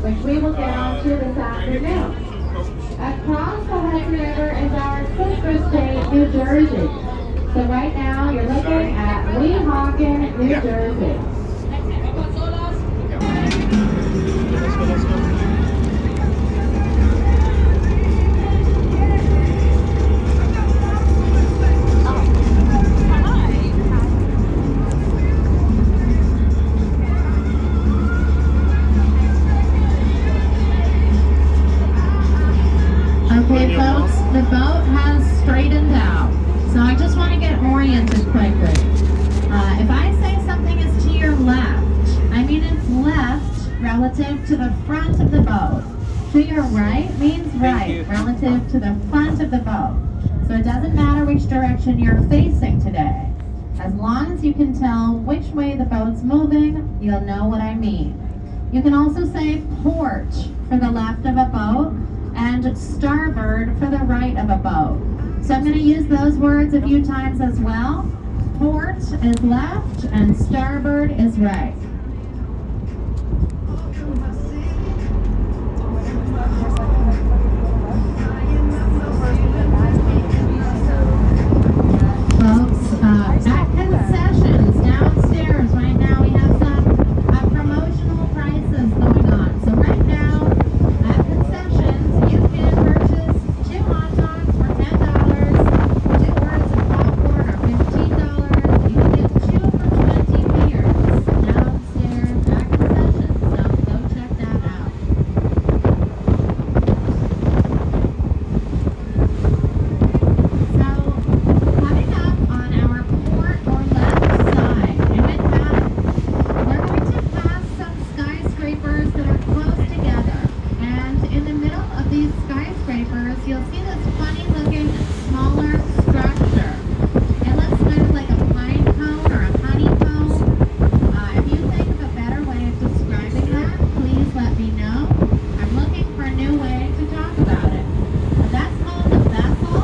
which we will get onto this afternoon. Across the Hudson River is our sister state, New Jersey. So right now you're looking at Weehawken, New Jersey. Okay, folks, the boat has straightened out. So I just want to get oriented quickly. If I say something is to your left, I mean it's left relative to the front of the boat. To your right means right relative to the front of the boat. So it doesn't matter which direction you're facing today. As long as you can tell which way the boat's moving, you'll know what I mean. You can also say port for the left of a boat and starboard for the right of a boat. So I'm going to use those words a few times as well. Port is left and starboard is right. Folks, at concessions downstairs right now we have some promotional prices going on. So right now at concessions you can purchase 2 hot dogs for $10, 2 words of popcorn are $15. You can get 2 for 20 beers downstairs at concessions. So go check that out. So coming up on our port or left side, and with that, we're going to pass some skyscrapers that are close together. And in the middle of these skyscrapers, you'll see this funny looking smaller structure. It looks kind of like a pine cone or a honeycomb. If you think of a better way of describing that, please let me know. I'm looking for a new way to talk about it. But that's called the vessel,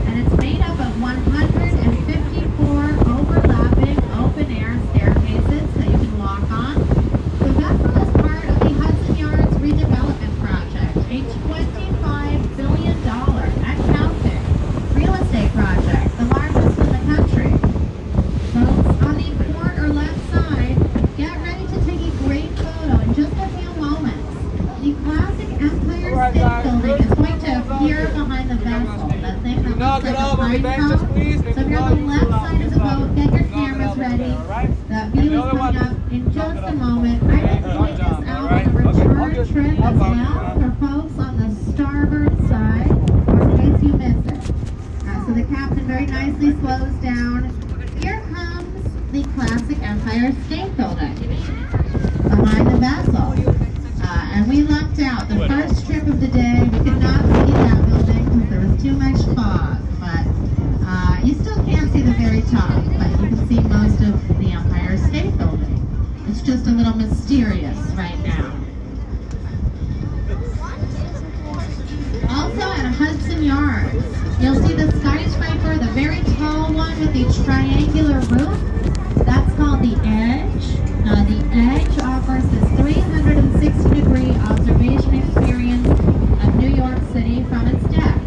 and it's made up of 154 overlapping open-air staircases that you can walk on. The vessel is part of the Hudson Yards redevelopment project, a $25 billion and counting real estate project, the largest in the country. Folks, on the port or left side, get ready to take a great photo in just a few moments. The classic Empire State Building is going to appear behind the vessel, that thing that looks like a pine cone. So if you're on the left side of the boat, get your cameras ready. The view is coming up in just a moment. I will point this out on a return trip as well for folks on the starboard side, or in case you miss it. So the captain very nicely slows down. Here comes the classic Empire State Building behind the vessel. And we lucked out. The first trip of the day, we could not see that building because there was too much fog. But you still can't see the very top, but you can see most of the Empire State Building. It's just a little mysterious right now. Also at Hudson Yards, you'll see the skyscraper, the very tall one with the triangular roof. That's called the Edge. The Edge offers this 360-degree observation experience of New York City from its deck.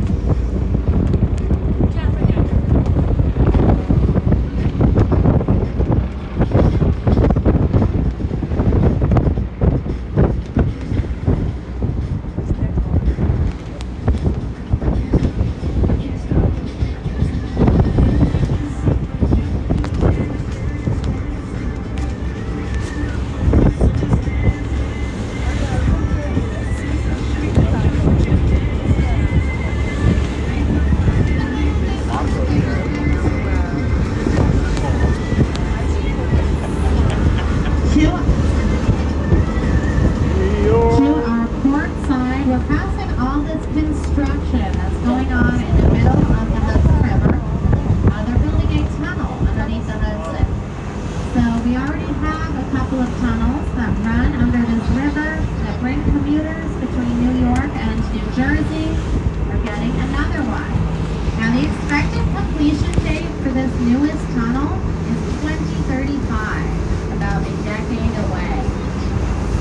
newest tunnel is 2035, about a decade away.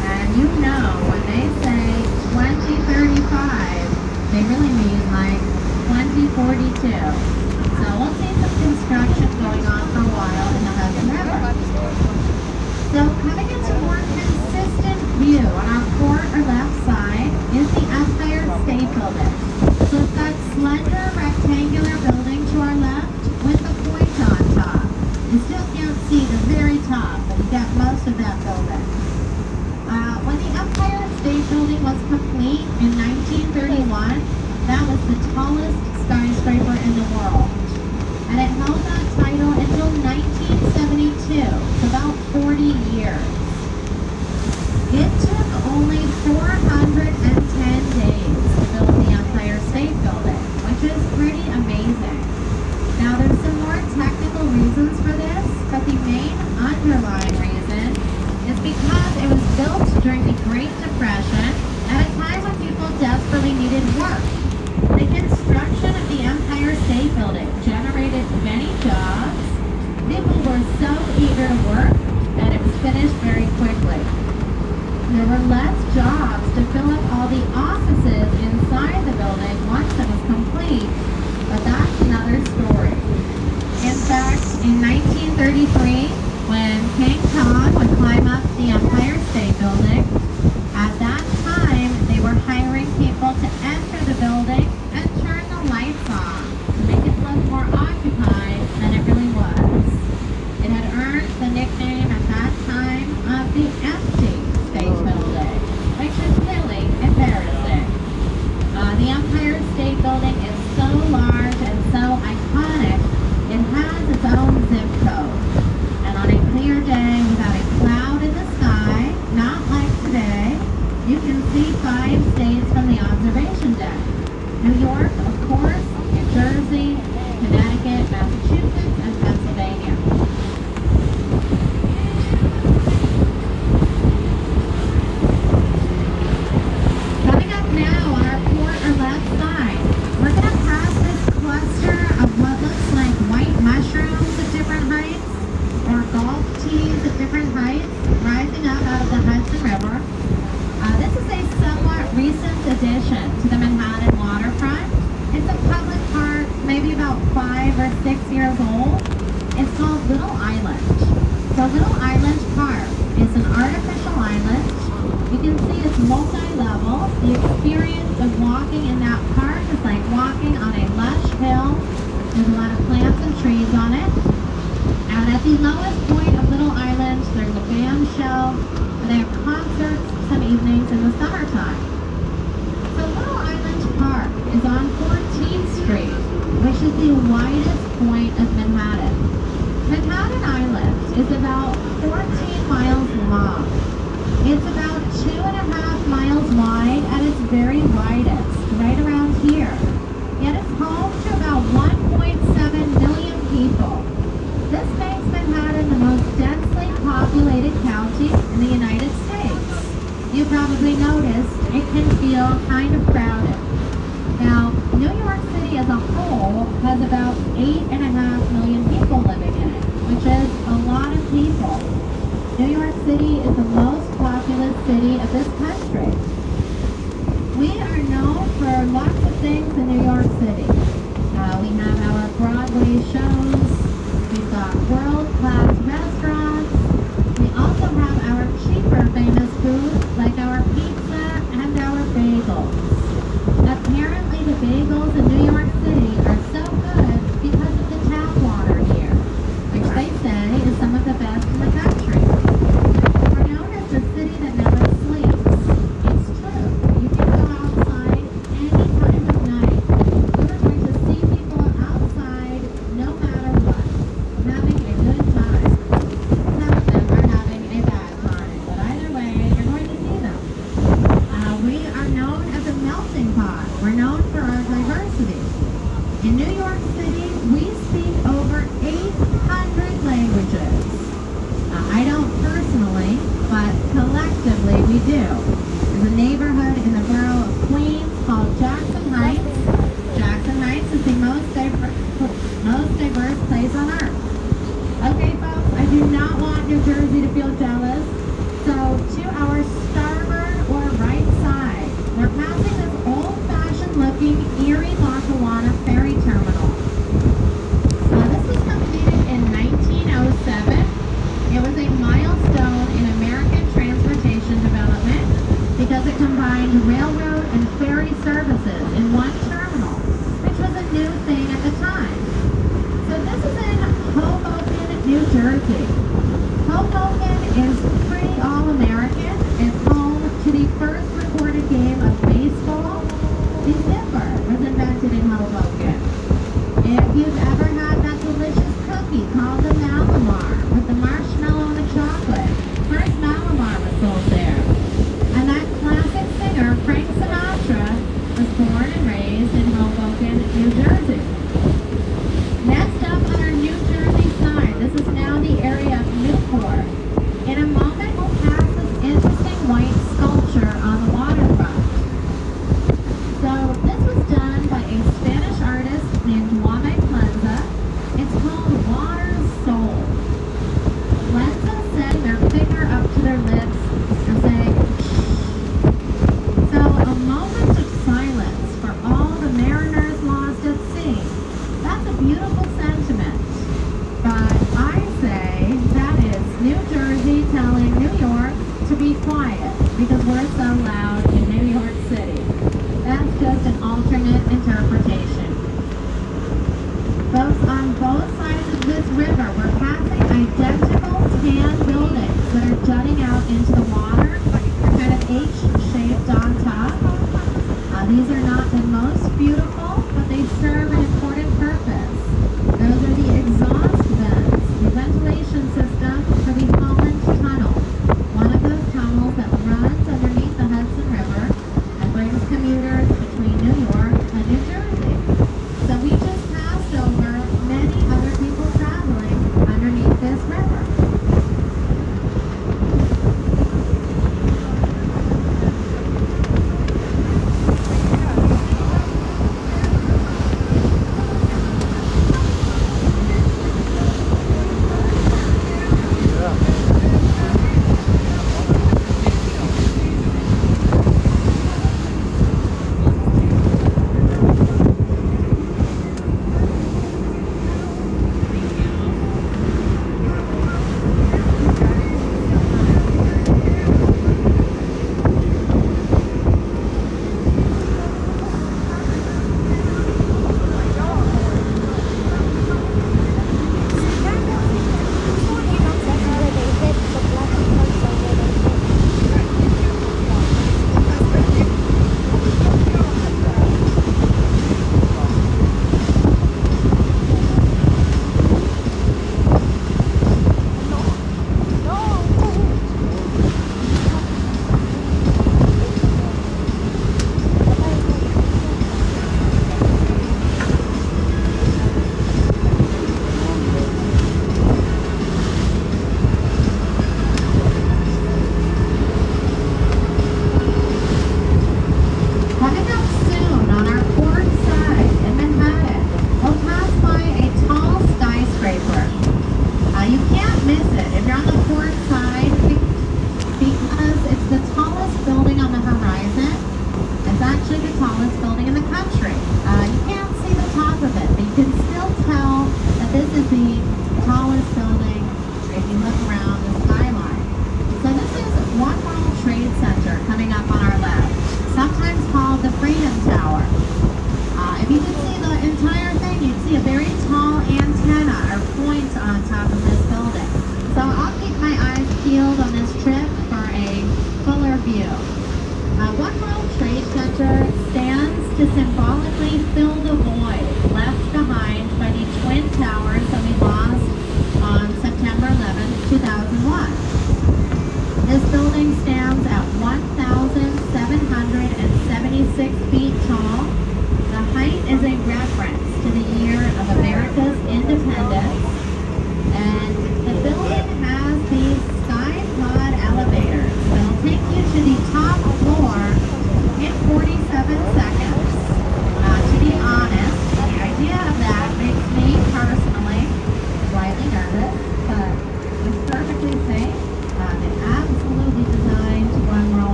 And you know, when they say They really mean like 2042. So we'll see some construction going on for a while in the Hudson River. So coming into more consistent view on our port or left side is the Empire State Building. So it's that slender rectangular building to our left with the point on top. You still can't see the very top, but you get most of that building. When the Empire State Building was complete in 1931, that was the tallest skyscraper in the world. And it held that title until 1972, so about 40 years. It took only 410 days to build the Empire State Building, which is pretty amazing. Now there's some more technical reasons for this, but the main underlying reason is because it was built during the Great Depression at a time when people desperately needed work. The construction of the Empire State Building generated many jobs. People were so eager to work that it was finished very quickly. There were less jobs to fill up all the offices inside the building once it was complete, but that's another story. In fact, in 1933, when King Kong would climb up the Empire State Building, at that time they were hiring people to enter the building and turn the lights on to make it look more occupied than it really was. It had earned the nickname at that time of the Empty State Building, which is really embarrassing. The Empire State Building is so large and so iconic, it has its own zip code. And on a clear day without a cloud in the sky, not like today, you can see 5 states from the observation deck. New York, of course, New Jersey, Connecticut, Massachusetts, and Pennsylvania. Coming up now on our port or left side, we're going to pass this cluster of what looks like white mushrooms at different heights, or golf tees at different heights, rising up out of the Hudson River. This is a somewhat recent addition to the Manhattan waterfront. It's a public park, maybe about 5 or 6 years old. It's called Little Island. So Little Island Park is an artificial island. You can see it's multi-level. The experience of walking in that park is like walking on a lush hill. There's a lot of plants and trees on it. And at the lowest point of Little Island, there's a band shell. And they have concerts some evenings in the summertime. So Little Island Park is on 14th Street, which is the widest point of Manhattan. Manhattan Island is about 14 miles long. It's about 2.5 miles wide at its very widest, right around here. Yet it's home to about 1.7 million people. This makes Manhattan the most densely populated county in the United States. You probably noticed it can feel kind of crowded. Now, New York City as a whole has about 8.5 million people living in it, which is a lot of people. New York City is the most populous city of this country. We are known for lots of things in New York City. We have our Broadway shows. We've got world-class restaurants. We also have our cheaper famous foods like our pizza and our bagels. Apparently the bagels in New York City are so good because of the tap water here, which they say is some of the best in the country. We're known as the city that never sleeps. It's true. You can go outside any time of night. You're going to see people outside no matter what, having a good time. Some of them are having a bad time, but either way, you're going to see them. We are known as a melting pot. We're known for our diversity. In New York City, we speak over 800 languages. I don't personally, but collectively we do. There's a neighborhood in the borough of Queens called Jackson Heights. Jackson Heights is the most diverse place on earth. Okay, folks, I do not want New Jersey to feel jealous. So to our starboard or right side, we're passing this old-fashioned looking because it combined railroad and ferry services in one terminal, which was a new thing at the time. So this is in Hoboken, New Jersey. Hoboken is pretty all-American. It's home to the first recorded game of baseball. The zipper was invented in Hoboken. If you've ever had that delicious cookie called the Malamar with the marshmallow and the chocolate, first Malamar was sold there. And that classic singer, Frank Sinatra, was born and raised in Hoboken, New Jersey. Next up on our New Jersey side, this is now the area of Newport. In a moment, we'll pass this interesting white sculpture on the waterfront. So this was done by a Spanish artist named Juan Plenza. It's called Water's Soul. Plenza setting their finger up to their lips and saying, shh. So a moment of silence for all the mariners lost at sea. That's a beautiful sentiment. But I say that is New Jersey telling New York to be quiet because we're so loud in New York City. That's just an alternate interpretation. Folks, on both sides of this river, we're passing identical tan buildings that are jutting out into the water. They're kind of H-shaped on top. These are not the most beautiful, but they serve an important purpose. Those are the exhaust vents, the ventilation system for the Holland Tunnel, one of those tunnels that runs underneath the Hudson River and brings commuters between New York and New Jersey. So we just passed over many other people traveling underneath this river.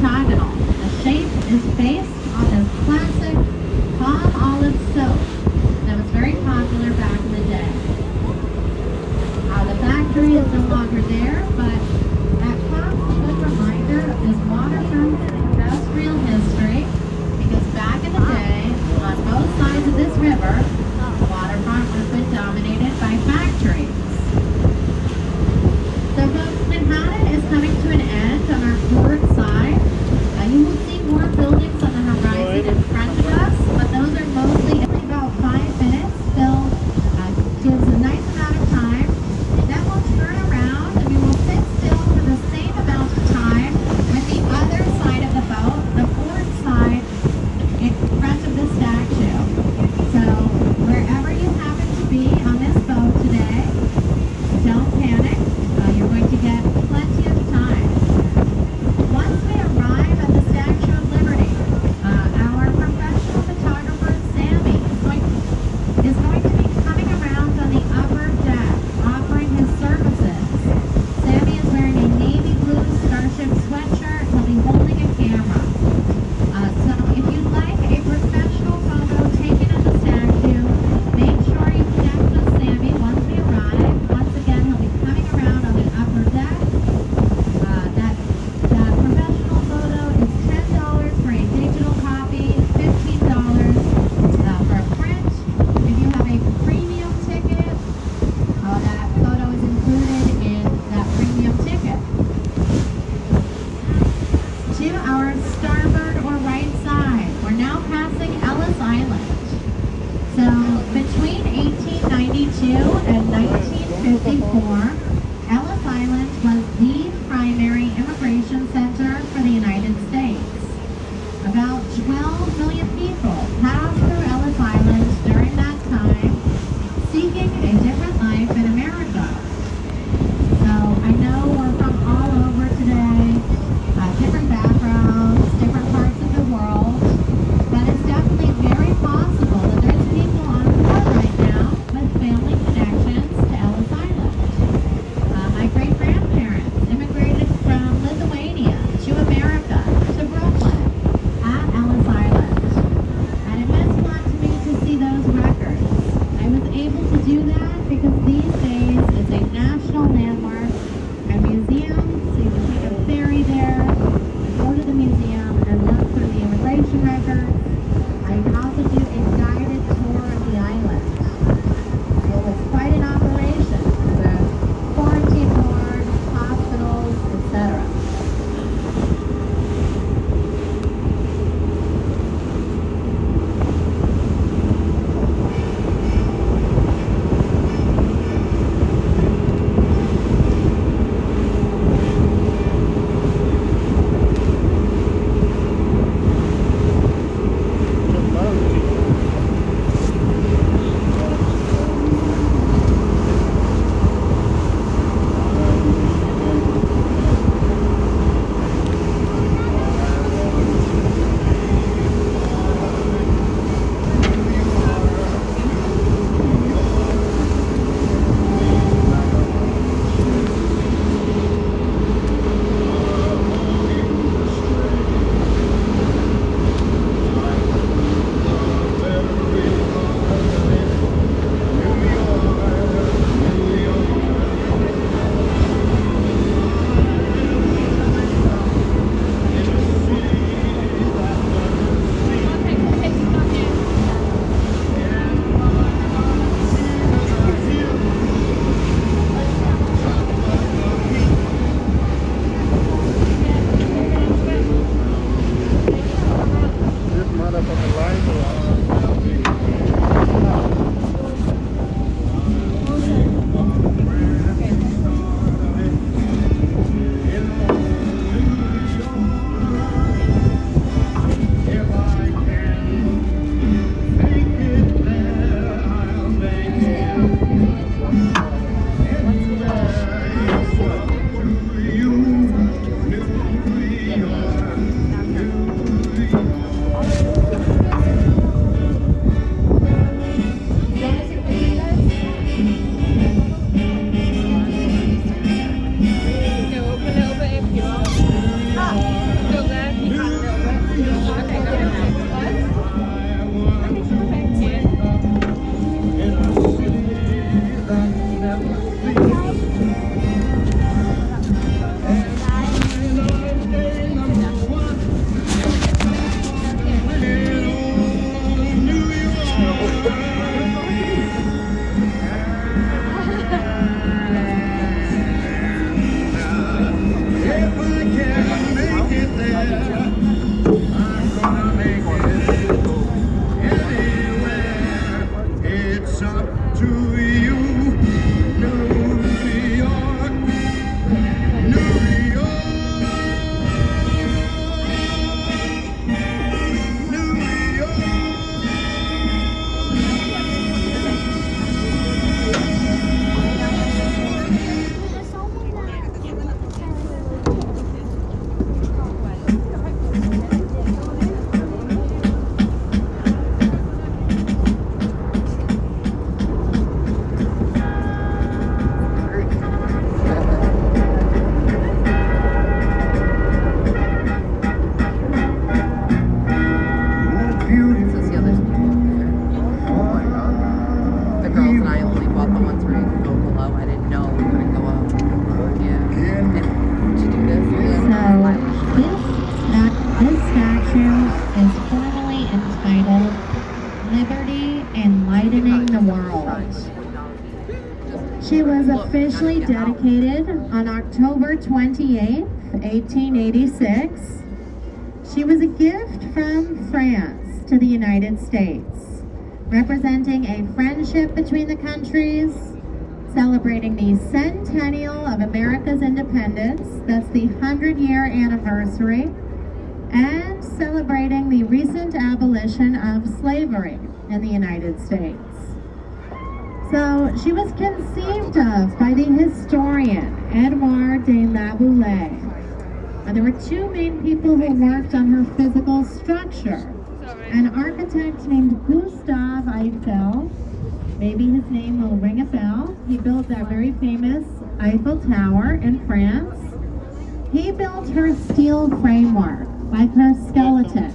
octagonal. The shape is based on this classic palm olive soap that was very popular back in the day. The factory is no longer there, but that comes a good reminder of this waterfront industrial history, because back in the day, on both sides of this river, the waterfront was been dominated by factories. So folks, Manhattan is coming to an end on our port side. You will see more buildings on the horizon in front of us, but those are mostly only about 5 minutes. Still gives a nice amount of time. Then we'll turn around and we will sit still for the same amount of time with the other side of the boat, the port side, in front of the statue. So wherever you happen to be on this boat today, don't panic. You're going to get plenty of time. Once we arrive at the Statue of Liberty, our professional photographer, Sammy, is going to be coming around on the upper deck, offering his services. Sammy is wearing a navy blue Starship sweatshirt. He'll be holding a camera. So if you'd like a professional photo taken of the statue, make sure you connect with Sammy once we arrive. Once again, he'll be coming around on the upper deck. That professional photo is $10 for a digital copy, $15 for a print. If you have a premium ticket, that photo is included in that premium ticket. To our starboard or right side, we're now passing Ellis Island. So between 1892 and 1954, Ellis Island was the primary immigration center for the United States. About 12 million people passed through Ellis Island during that time, seeking a different life in America. So I know we're from all over today, different backgrounds, different parts of the world, but it's definitely very possible that there's people on board right now with family connections to Ellis Island. My great-grandparents issue is formally entitled Liberty Enlightening the World. She was officially dedicated on October 28, 1886. She was a gift from France to the United States, representing a friendship between the countries, celebrating the centennial of America's independence, that's the 100-year anniversary, and celebrating the recent abolition of slavery in the United States. So she was conceived of by the historian Edouard de la Boulaye. And there were two main people who worked on her physical structure. An architect named Gustave Eiffel, maybe his name will ring a bell. He built that very famous Eiffel Tower in France. He built her steel framework, like her skeleton.